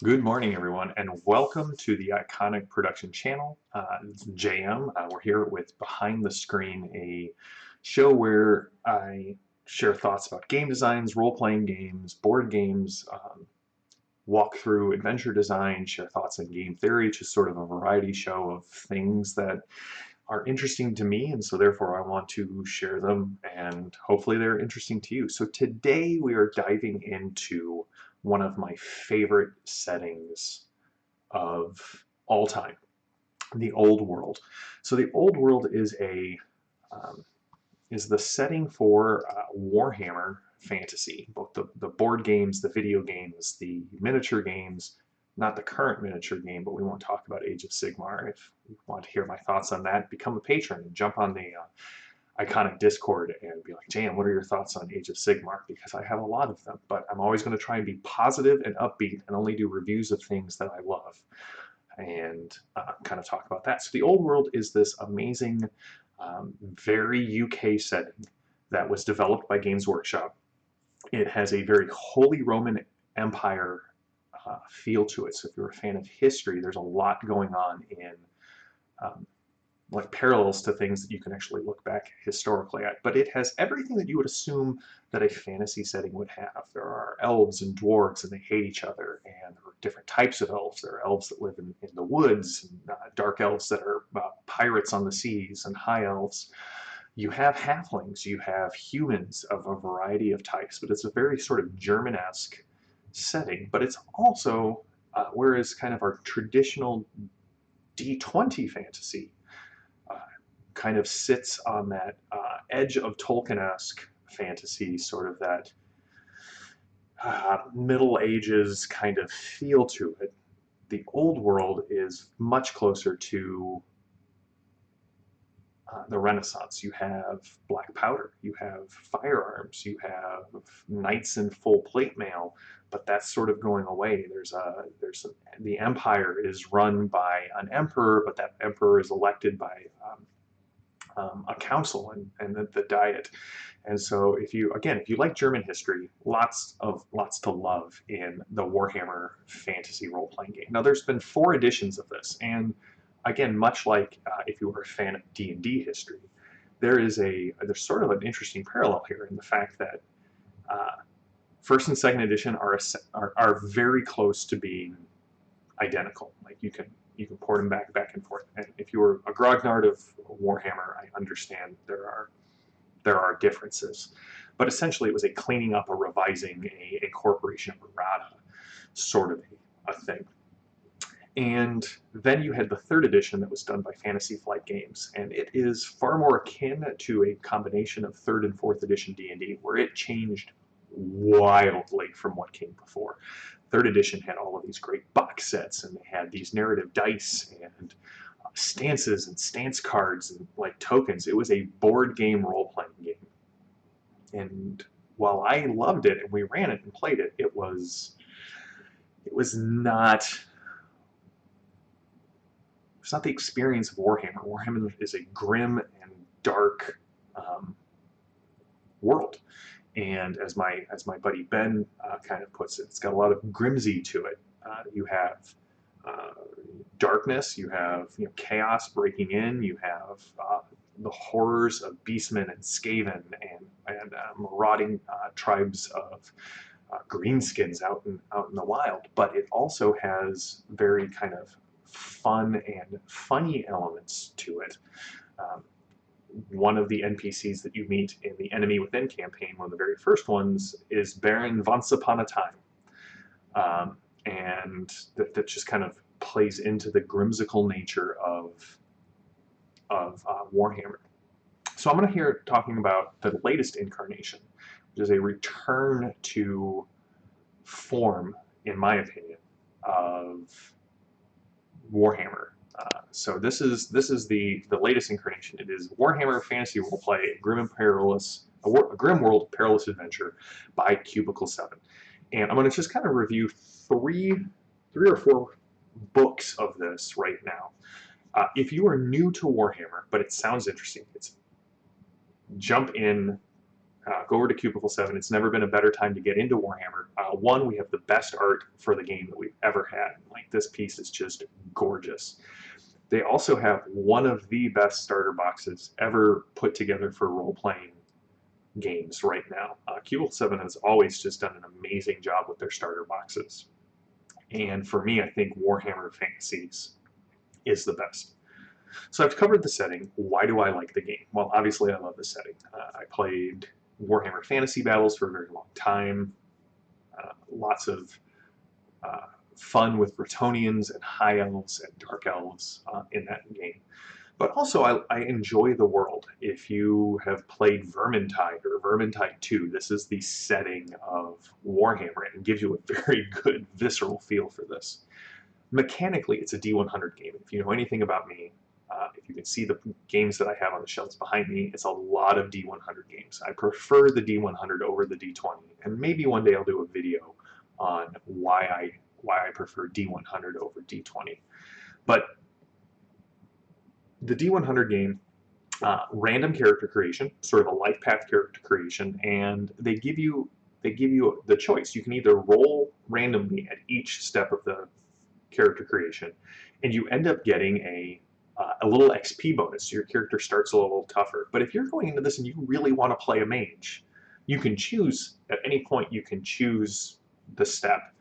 Good morning, everyone, and welcome to the Iconic Production channel. It's JM. We're here with Behind the Screen, a show where I share thoughts about game designs, role-playing games, board games, walk through adventure design, share thoughts on game theory, just sort of a variety show of things that are interesting to me, and so therefore I want to share them, and hopefully they're interesting to you. So today we are diving into one of my favorite settings of all time, the Old World. So the Old World um, is the setting for Warhammer fantasy, both the board games, the video games, the miniature games. Not the current miniature game, but we won't talk about Age of Sigmar. If you want to hear my thoughts on that, become a patron and jump on the Iconic Discord and be like, Jan, what are your thoughts on Age of Sigmar? Because I have a lot of them, but I'm always going to try and be positive and upbeat and only do reviews of things that I love and kind of talk about that. So the Old World is this amazing, very UK setting that was developed by Games Workshop. It has a very Holy Roman Empire feel to it. So if you're a fan of history, there's a lot going on in um, like parallels to things that you can actually look back historically at. But it has everything that you would assume that a fantasy setting would have. There are elves and dwarves, and they hate each other, and there are different types of elves. There are elves that live in the woods, and, dark elves that are pirates on the seas, and high elves. You have halflings, you have humans of a variety of types, but it's a very sort of German-esque setting. But it's also, whereas kind of our traditional D20 fantasy uh, kind of sits on that edge of Tolkien-esque fantasy, sort of that Middle Ages kind of feel to it. The Old World is much closer to the Renaissance. You have black powder, you have firearms, you have knights in full plate mail, but that's sort of going away. The empire is run by an emperor, but that emperor is elected by a council and the diet. And so if you like German history, lots to love in the Warhammer fantasy role-playing game. Now there's been 4 editions of this, and again, much like if you were a fan of D&D history, there's sort of an interesting parallel here in the fact that uh, first and second edition are very close to being identical. Like you can port them back and forth. And if you were a grognard of Warhammer, I understand there are differences. But essentially, it was a cleaning up, a revising, a corporation of errata sort of a thing. And then you had the 3rd edition that was done by Fantasy Flight Games, and it is far more akin to a combination of 3rd and 4th edition D&D, where it changed wildly from what came before. 3rd edition had all of these great box sets, and they had these narrative dice and stances and stance cards and like tokens. It was a board game role-playing game. And while I loved it and we ran it and played it, it was not it's not the experience of Warhammer. Warhammer is a grim and dark um, world, and as my buddy Ben kind of puts it, it's got a lot of grimsy to it. You have uh, darkness, you have chaos breaking in, you have the horrors of beastmen and skaven and marauding tribes of greenskins out in the wild. But it also has very kind of fun and funny elements to it. Um, one of the NPCs that you meet in the Enemy Within campaign, one of the very first ones, is Baron Once Upon a Time. And that just kind of plays into the grimsicle nature of Warhammer. So I'm going to hear talking about the latest incarnation, which is a return to form, in my opinion, of Warhammer. So this is the latest incarnation. It is Warhammer Fantasy Roleplay: A Grim World Perilous Adventure by Cubicle 7, and I'm going to just kind of review three or four books of this right now. If you are new to Warhammer, but it sounds interesting, it's jump in go over to Cubicle 7. It's never been a better time to get into Warhammer. One, we have the best art for the game that we've ever had. Like, this piece is just gorgeous. They also have one of the best starter boxes ever put together for role-playing games right now. Cubicle 7 has always just done an amazing job with their starter boxes. And for me, I think Warhammer Fantasies is the best. So I've covered the setting. Why do I like the game? Well, obviously I love the setting. I played Warhammer Fantasy Battles for a very long time. Lots of fun with Bretonnians and High Elves and Dark Elves in that game. But also I enjoy the world. If you have played Vermintide or Vermintide 2, this is the setting of Warhammer and gives you a very good visceral feel for this. Mechanically, it's a D100 game. If you know anything about me, if you can see the games that I have on the shelves behind me, it's a lot of D100 games. I prefer the D100 over the D20, and maybe one day I'll do a video on why I prefer D100 over D20. But the D100 game, random character creation, sort of a life path character creation, and they give you the choice. You can either roll randomly at each step of the character creation, and you end up getting a little XP bonus. So your character starts a little tougher. But if you're going into this and you really want to play a mage, you can choose, at any point you can choose the step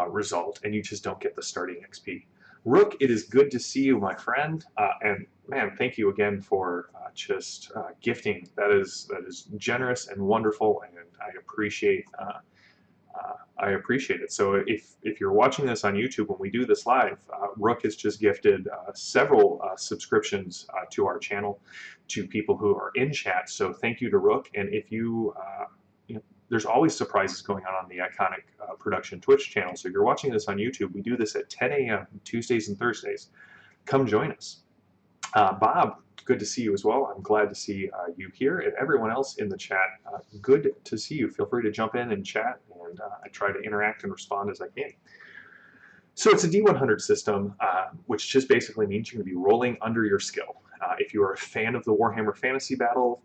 result, and you just don't get the starting XP. Rook, it is good to see you, my friend, and man, thank you again for just gifting. That is generous and wonderful, and I appreciate it. So if you're watching this on YouTube when we do this live, Rook has just gifted several subscriptions to our channel to people who are in chat. So thank you to Rook. And if you know, there's always surprises going on the Iconic Production Twitch channel. So if you're watching this on YouTube, we do this at 10 a.m. Tuesdays and Thursdays. Come join us. Bob, good to see you as well. I'm glad to see you here, and everyone else in the chat, good to see you. Feel free to jump in and chat, and I try to interact and respond as I can. So it's a D100 system, which just basically means you're going to be rolling under your skill. If you are a fan of the Warhammer Fantasy Battle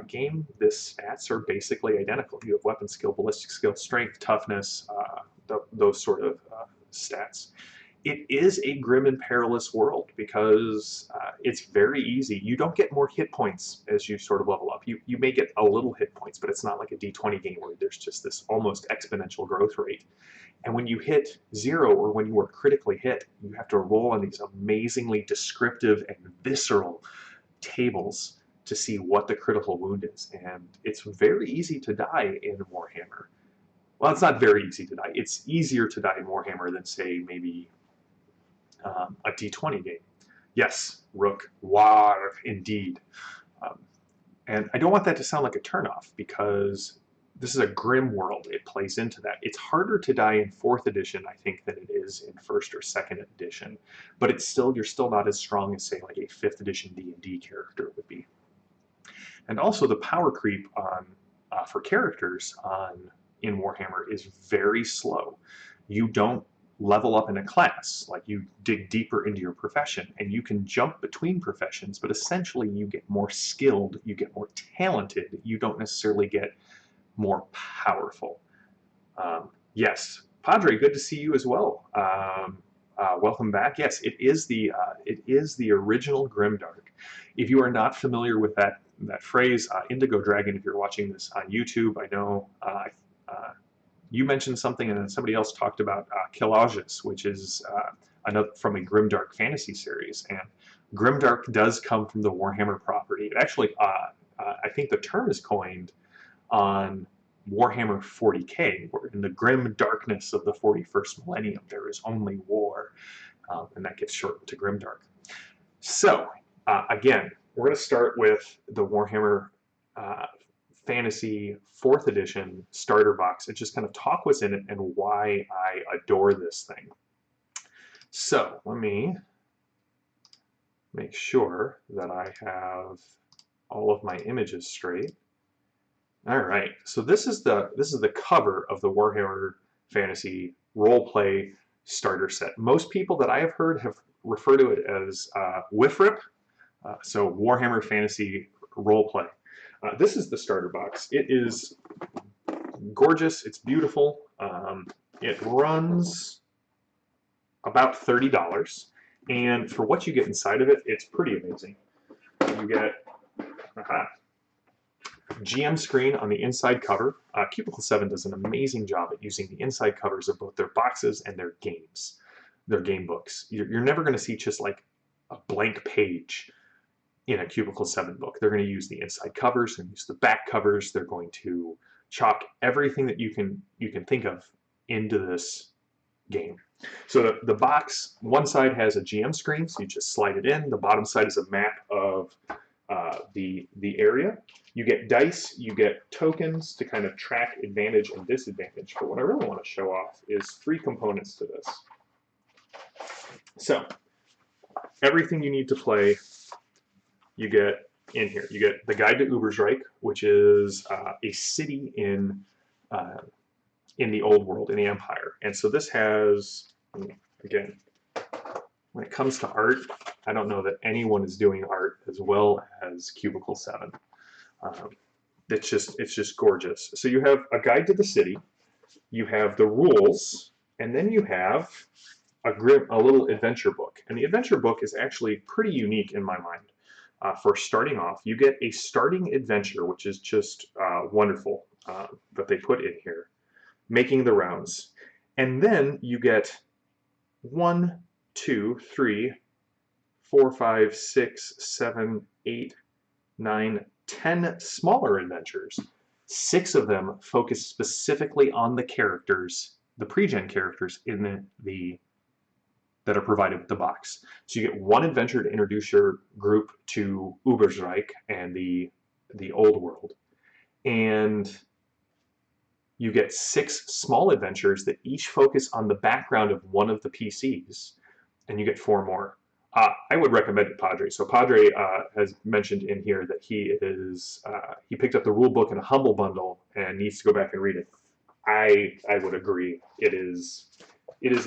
game, the stats are basically identical. You have weapon skill, ballistic skill, strength, toughness, those sort of stats. It is a grim and perilous world because it's very easy. You don't get more hit points as you sort of level up. You may get a little hit points, but it's not like a D20 game where there's just this almost exponential growth rate. And when you hit 0 or when you are critically hit, you have to roll on these amazingly descriptive and visceral tables to see what the critical wound is. And it's very easy to die in Warhammer. Well, it's not very easy to die. It's easier to die in Warhammer than, say, maybe a D20 game. Yes, Rook, war, indeed. And I don't want that to sound like a turnoff because this is a grim world. It plays into that. It's harder to die in 4th edition, I think, than it is in 1st or 2nd edition. But it's still, you're still not as strong as, say, like a 5th edition D&D character would be. And also the power creep on for characters in Warhammer is very slow. You don't level up in a class, like you dig deeper into your profession, and you can jump between professions, but essentially you get more skilled, you get more talented, you don't necessarily get more powerful. Yes, Padre, good to see you as well. Welcome back. Yes, it is the original Grimdark. If you are not familiar with that phrase, Indigo Dragon, if you're watching this on YouTube, I know you mentioned something, and then somebody else talked about Killages, which is another from a Grimdark fantasy series. And Grimdark does come from the Warhammer property. It actually, I think the term is coined on Warhammer 40k, where in the grim darkness of the 41st millennium, there is only war, and that gets shortened to Grimdark. So, again, we're going to start with the Warhammer Fantasy 4th edition starter box and just kind of talk what's in it and why I adore this thing. So let me make sure that I have all of my images straight. All right, so this is the cover of the Warhammer Fantasy Roleplay starter set. Most people that I have heard have referred to it as WFRIP, so Warhammer Fantasy Roleplay. This is the starter box. It is gorgeous. It's beautiful. It runs about $30, and for what you get inside of it, it's pretty amazing. You get GM screen on the inside cover. Cubicle 7 does an amazing job at using the inside covers of both their boxes and their games, their game books. You're never going to see just like a blank page in a Cubicle 7 book. They're going to use the inside covers and use the back covers. They're going to chalk everything that you can think of into this game. So the box, one side has a GM screen, so you just slide it in. The bottom side is a map of the area. You get dice, you get tokens to kind of track advantage and disadvantage. But what I really want to show off is 3 components to this. So everything you need to play, you get in here. You get the Guide to Uberstrike, which is a city in the old world, in the Empire. And so this has, again, when it comes to art, I don't know that anyone is doing art as well as Cubicle 7. It's just gorgeous. So you have a guide to the city, you have the rules, and then you have a little adventure book. And the adventure book is actually pretty unique in my mind. For starting off, you get a starting adventure, which is just wonderful that they put in here, making the rounds. And then you get 1, 2, 3, 4, 5, 6, 7, 8, 9, 10 smaller adventures. 6 of them focus specifically on the characters, the pre-gen characters in the that are provided with the box. So you get 1 adventure to introduce your group to Uberstrike and the old world. And you get 6 small adventures that each focus on the background of one of the PCs, and you get 4 more. I would recommend it, Padre. So Padre has mentioned in here that he picked up the rule book in a Humble bundle and needs to go back and read it. I would agree. It is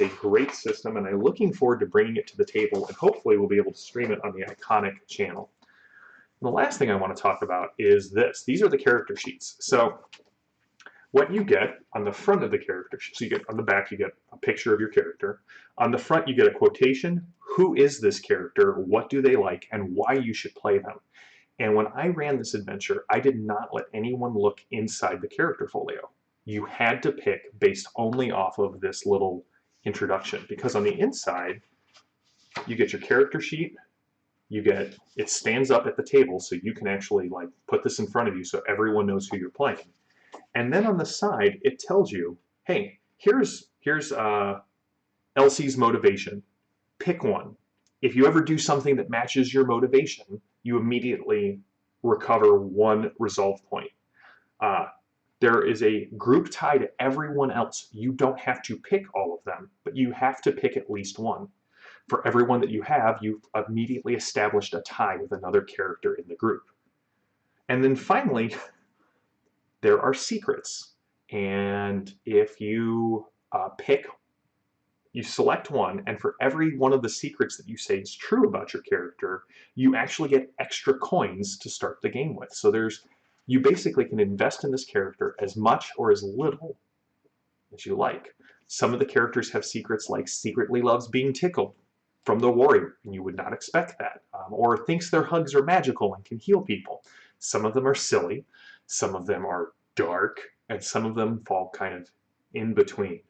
a great system, and I'm looking forward to bringing it to the table, and hopefully we'll be able to stream it on the Iconic channel. And the last thing I want to talk about is this. These are the character sheets. So what you get on the front of the character sheet, so you get on the back, you get a picture of your character. On the front, you get a quotation. Who is this character? What do they like? And why you should play them. And when I ran this adventure, I did not let anyone look inside the character folio. You had to pick based only off of this little introduction, because on the inside you get your character sheet, it stands up at the table so you can actually like put this in front of you so everyone knows who you're playing. And then on the side it tells you, hey, here's Elsie's motivation. Pick one. If you ever do something that matches your motivation, you immediately recover 1 resolve point. There is a group tie to everyone else. You don't have to pick all of them, but you have to pick at least 1. For every one that you have, you've immediately established a tie with another character in the group. And then finally, there are secrets. And if you you select one, and for every one of the secrets that you say is true about your character, you actually get extra coins to start the game with. So you basically can invest in this character as much or as little as you like. Some of the characters have secrets like secretly loves being tickled from the warrior, and you would not expect that, or thinks their hugs are magical and can heal people. Some of them are silly, some of them are dark, and some of them fall kind of in between.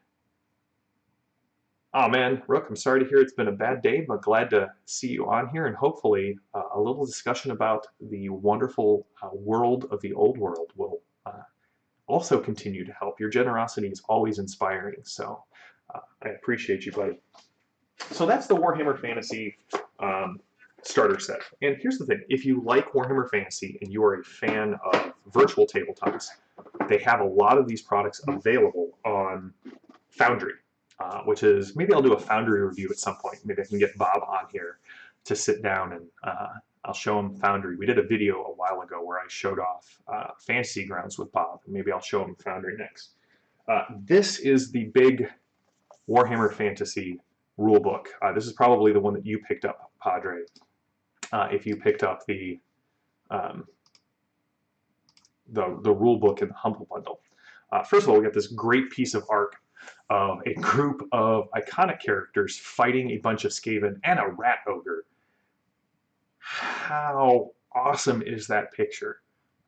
Oh man, Rook, I'm sorry to hear it's been a bad day, but glad to see you on here, and hopefully a little discussion about the wonderful world of the old world will also continue to help. Your generosity is always inspiring, so I appreciate you, buddy. So that's the Warhammer Fantasy starter set. And here's the thing, if you like Warhammer Fantasy and you are a fan of virtual tabletops, they have a lot of these products available on Foundry. Which is, maybe I'll do a Foundry review at some point. Maybe I can get Bob on here to sit down and I'll show him Foundry. We did a video a while ago where I showed off Fantasy Grounds with Bob. Maybe I'll show him Foundry next. This is the big Warhammer Fantasy rulebook. This is probably the one that you picked up, Padre, if you picked up the the rule book in the Humble Bundle. First of all, we got this great piece of art of a group of iconic characters fighting a bunch of Skaven and a rat ogre. How awesome is that picture?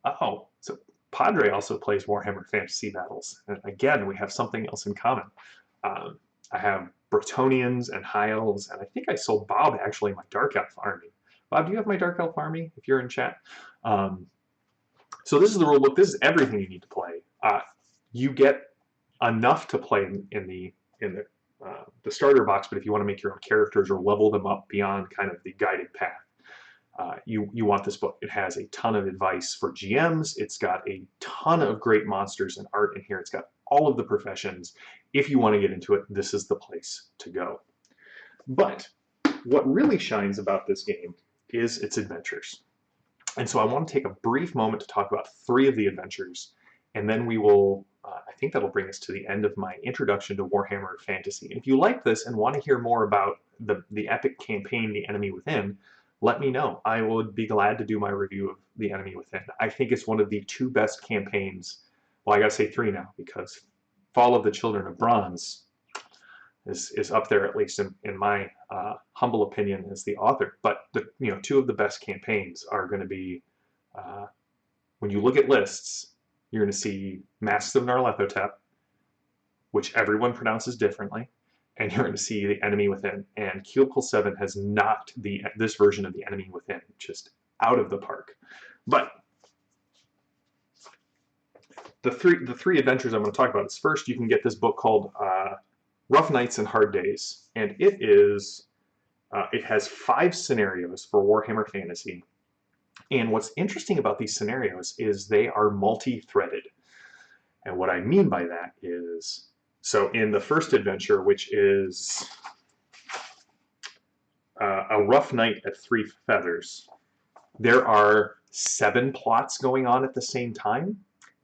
Oh, so Padre also plays Warhammer Fantasy Battles. And again, we have something else in common. I have Bretonians and High Elves, and I think I sold Bob actually my Dark Elf army. Bob, do you have my Dark Elf army if you're in chat? So this is the rulebook. This is everything you need to play. You get enough to play in the starter box, but if you want to make your own characters or level them up beyond kind of the guided path, you want this book. It has a ton of advice for GMs. It's got a ton of great monsters and art in here. It's got all of the professions. If you want to get into it, this is the place to go. But what really shines about this game is its adventures. And so I want to take a brief moment to talk about 3 of the adventures, and then we will, I think that'll bring us to the end of my introduction to Warhammer Fantasy. If you like this and want to hear more about the epic campaign, The Enemy Within, let me know. I would be glad to do my review of The Enemy Within. I think it's one of the 2 best campaigns. Well, I gotta say 3 now, because Fall of the Children of Bronze is up there, at least in my humble opinion, as the author. But 2 of the best campaigns are going to be, when you look at lists, you're going to see Masks of Nyarlathotep, which everyone pronounces differently, and you're going to see The Enemy Within. And Cubicle 7 has knocked this version of The Enemy Within just out of the park. But the three adventures I'm going to talk about is, first, you can get this book called Rough Nights and Hard Days, and it has 5 scenarios for Warhammer Fantasy. And what's interesting about these scenarios is they are multi-threaded. And what I mean by that is, so in the first adventure, which is A Rough Night at 3 Feathers, there are 7 plots going on at the same time,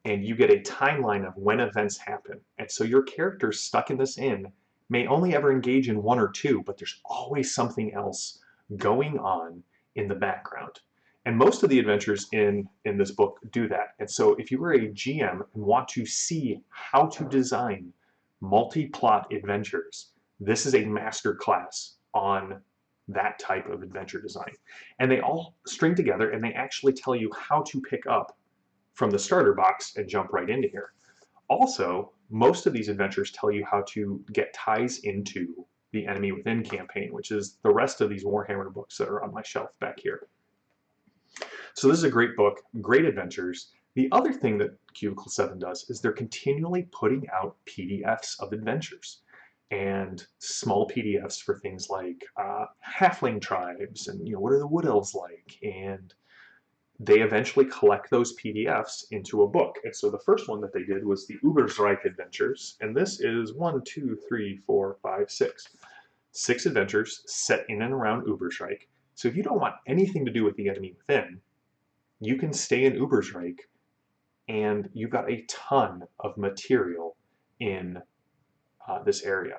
and you get a timeline of when events happen. And so your characters stuck in this inn may only ever engage in 1 or 2, but there's always something else going on in the background. And most of the adventures in this book do that. And so if you were a GM and want to see how to design multi-plot adventures, this is a master class on that type of adventure design. And they all string together, and they actually tell you how to pick up from the starter box and jump right into here. Also, most of these adventures tell you how to get ties into the Enemy Within campaign, which is the rest of these Warhammer books that are on my shelf back here. So this is a great book, great adventures. The other thing that Cubicle 7 does is they're continually putting out PDFs of adventures, and small PDFs for things like halfling tribes and what are the wood elves like, and they eventually collect those PDFs into a book. And so the first one that they did was the Uberstrike Adventures, and this is 1, 2, 3, 4, 5, 6. 6 adventures set in and around Uberstrike. So if you don't want anything to do with the Enemy Within, you can stay in Uberstrike, and you've got a ton of material in this area.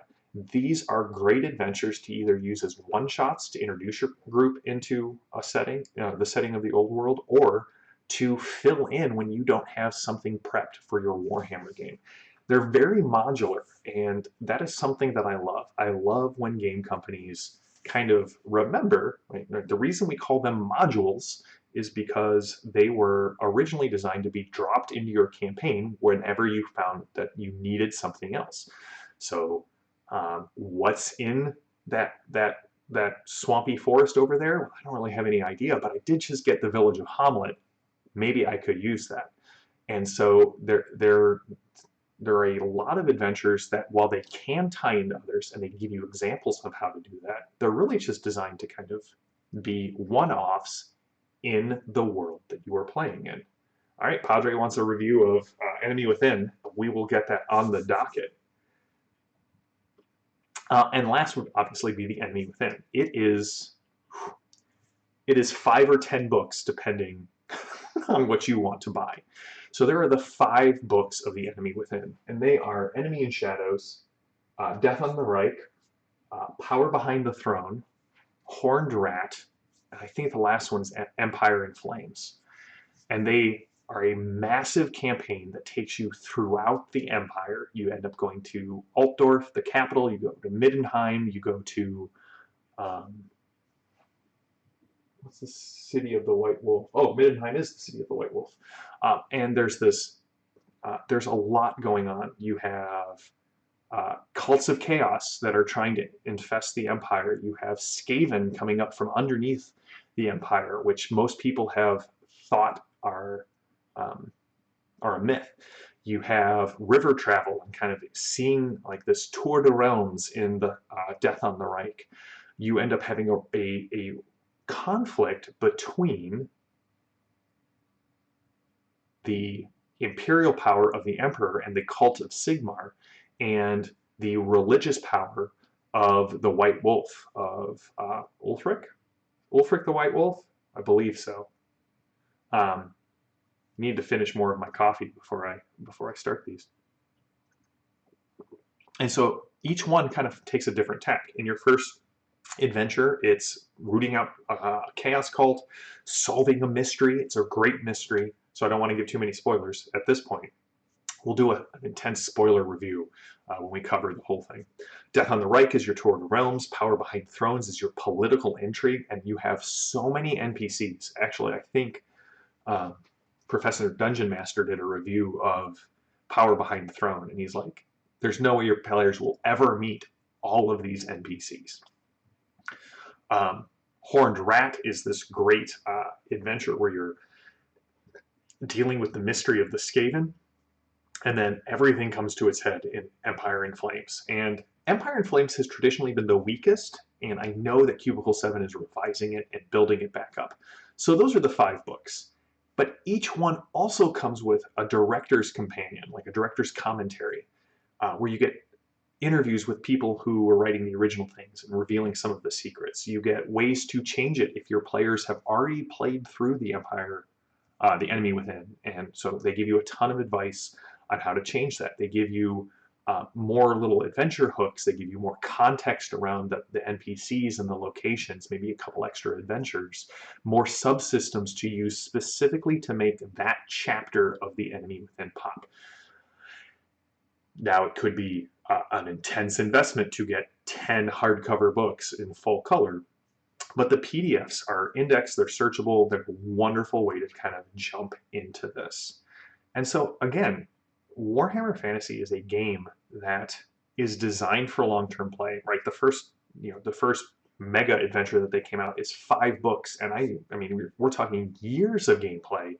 These are great adventures to either use as one-shots to introduce your group into a setting, the setting of the old world, or to fill in when you don't have something prepped for your Warhammer game. They're very modular, and that is something that I love. I love when game companies kind of remember, right, the reason we call them modules is because they were originally designed to be dropped into your campaign whenever you found that you needed something else. So what's in that swampy forest over there? I don't really have any idea, but I did just get the village of Hamlet. Maybe I could use that. And so there are a lot of adventures that, while they can tie into others and they give you examples of how to do that, they're really just designed to kind of be one-offs in the world that you are playing in. All right, Padre wants a review of Enemy Within. We will get that on the docket. And last would obviously be The Enemy Within. It is 5 or 10 books, depending on what you want to buy. So there are the 5 books of The Enemy Within, and they are Enemy in Shadows, Death on the Reich, Power Behind the Throne, Horned Rat, and I think the last one is Empire in Flames. And they are a massive campaign that takes you throughout the Empire. You end up going to Altdorf, the capital, you go to Middenheim, you go to, what's the city of the White Wolf? Oh, Middenheim is the city of the White Wolf. And there's a lot going on. You have cults of chaos that are trying to infest the Empire. You have Skaven coming up from underneath the Empire, which most people have thought are a myth. You have river travel and kind of seeing like this tour de realms in the Death on the Reich. You end up having a conflict between the imperial power of the Emperor and the cult of Sigmar and the religious power of the White Wolf, of Ulfric? Ulfric the White Wolf? I believe so. Need to finish more of my coffee before I start these. And so each one kind of takes a different tack. In your first adventure, it's rooting out a chaos cult, solving a mystery. It's a great mystery, so I don't want to give too many spoilers at this point. We'll do an intense spoiler review when we cover the whole thing. Death on the Reich is your tour of the realms. Power Behind Thrones is your political intrigue, and you have so many NPCs. Actually, I think Professor Dungeon Master did a review of Power Behind the Throne, and he's like, there's no way your players will ever meet all of these NPCs. Horned Rat is this great adventure where you're dealing with the mystery of the Skaven, and then everything comes to its head in Empire in Flames. And Empire in Flames has traditionally been the weakest, and I know that Cubicle 7 is revising it and building it back up. So those are the 5 books. But each one also comes with a director's companion, like a director's commentary, where you get interviews with people who were writing the original things and revealing some of the secrets. You get ways to change it if your players have already played through the Empire, the Enemy Within. And so they give you a ton of advice on how to change that. They give you more little adventure hooks. They give you more context around the NPCs and the locations, maybe a couple extra adventures, more subsystems to use specifically to make that chapter of the Enemy Within pop. Now, it could be an intense investment to get 10 hardcover books in full color, but the PDFs are indexed, they're searchable, they're a wonderful way to kind of jump into this. And so, again, Warhammer Fantasy is a game that is designed for long-term play, right? The first mega adventure that they came out is 5 books, and I mean, we're talking years of gameplay,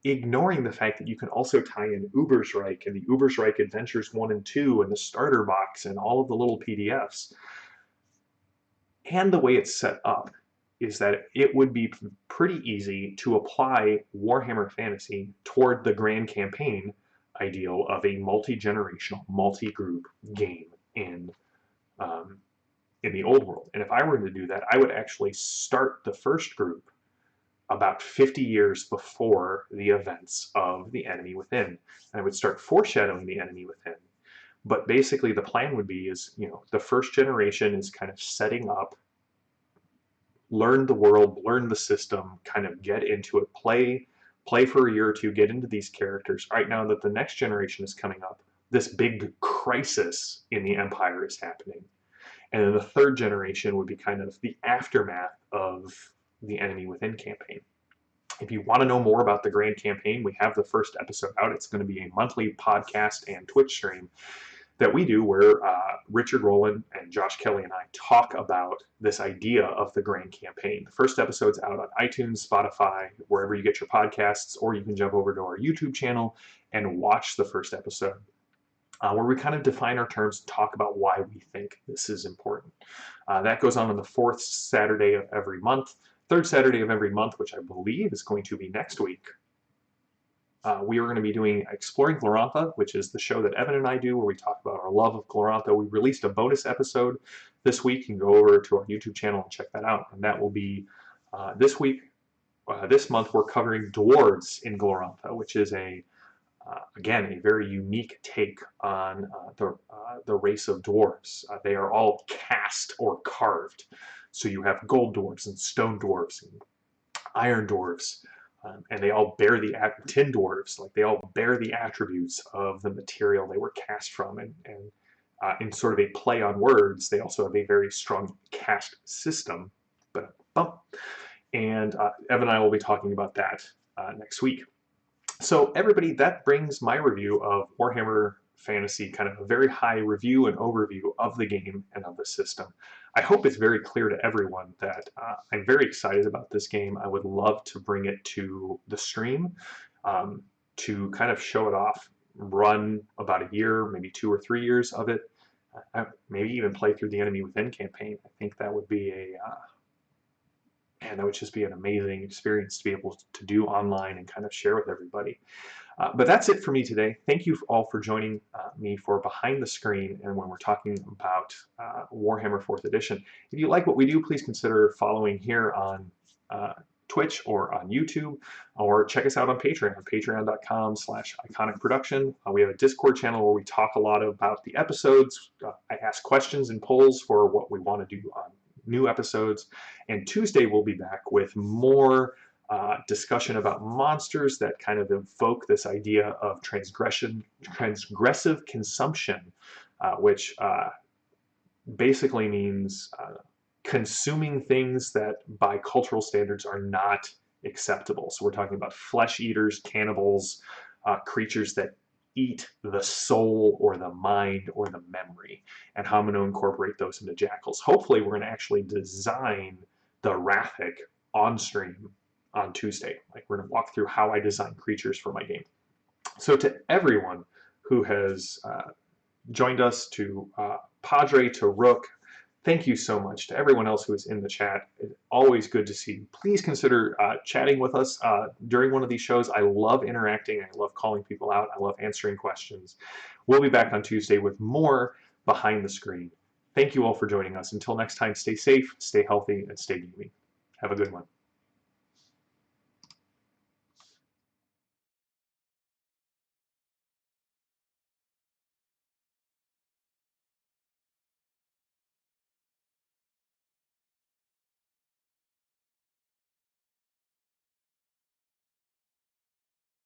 ignoring the fact that you can also tie in Uberstrike and the Uberstrike Adventures 1 and 2 and the starter box and all of the little PDFs. And the way it's set up is that it would be pretty easy to apply Warhammer Fantasy toward the grand campaign ideal of a multi-generational, multi-group game in the old world. And if I were to do that, I would actually start the first group about 50 years before the events of the Enemy Within. And I would start foreshadowing the Enemy Within. But basically the plan would be is, the first generation is kind of setting up, learn the world, learn the system, kind of get into it, play for a year or two, get into these characters. Right now that the next generation is coming up, this big crisis in the Empire is happening. And then the third generation would be kind of the aftermath of the Enemy Within campaign. If you want to know more about the grand campaign, we have the first episode out. It's going to be a monthly podcast and Twitch stream that we do where Richard Rowland and Josh Kelly and I talk about this idea of the grand campaign. The first episode's out on iTunes, Spotify, wherever you get your podcasts, or you can jump over to our YouTube channel and watch the first episode, where we kind of define our terms and talk about why we think this is important. That goes on the 4th Saturday of every month. 3rd Saturday of every month, which I believe is going to be next week, we are going to be doing Exploring Glorantha, which is the show that Evan and I do where we talk about our love of Glorantha. We released a bonus episode this week. You can go over to our YouTube channel and check that out. And that will be this week. This month we're covering Dwarves in Glorantha, which is again, a very unique take on the race of dwarves. They are all cast or carved. So you have gold dwarves and stone dwarves and iron dwarves. And they all bear the tin dwarves, like they all bear the attributes of the material they were cast from, and in sort of a play on words, they also have a very strong caste system. But and Evan and I will be talking about that next week. So everybody, that brings my review of Warhammer Fantasy, kind of a very high review and overview of the game and of the system. I hope it's very clear to everyone that I'm very excited about this game. I would love to bring it to the stream to kind of show it off, run about a year, maybe 2 or 3 years of it, maybe even play through the Enemy Within campaign. I think that would be and that would just be an amazing experience to be able to do online and kind of share with everybody. But that's it for me today. Thank you all for joining me for Behind the Screen, and when we're talking about Warhammer 4th Edition. If you like what we do, please consider following here on Twitch or on YouTube, or check us out on Patreon, patreon.com/iconicproduction. We have a Discord channel where we talk a lot about the episodes. I ask questions and polls for what we want to do on new episodes. And Tuesday we'll be back with more discussion about monsters that kind of evoke this idea of transgressive consumption, which basically means consuming things that by cultural standards are not acceptable. So we're talking about flesh eaters, cannibals, creatures that eat the soul or the mind or the memory, and how I'm going to incorporate those into jackals. Hopefully we're going to actually design the Rathic on stream on Tuesday. Like, we're going to walk through how I design creatures for my game. So to everyone who has joined us, to Padre, to Rook, thank you so much. To everyone else who is in the chat, it's always good to see you. Please consider chatting with us during one of these shows. I love interacting. I love calling people out. I love answering questions. We'll be back on Tuesday with more Behind the Screen. Thank you all for joining us. Until next time, stay safe, stay healthy, and stay gaming. Have a good one.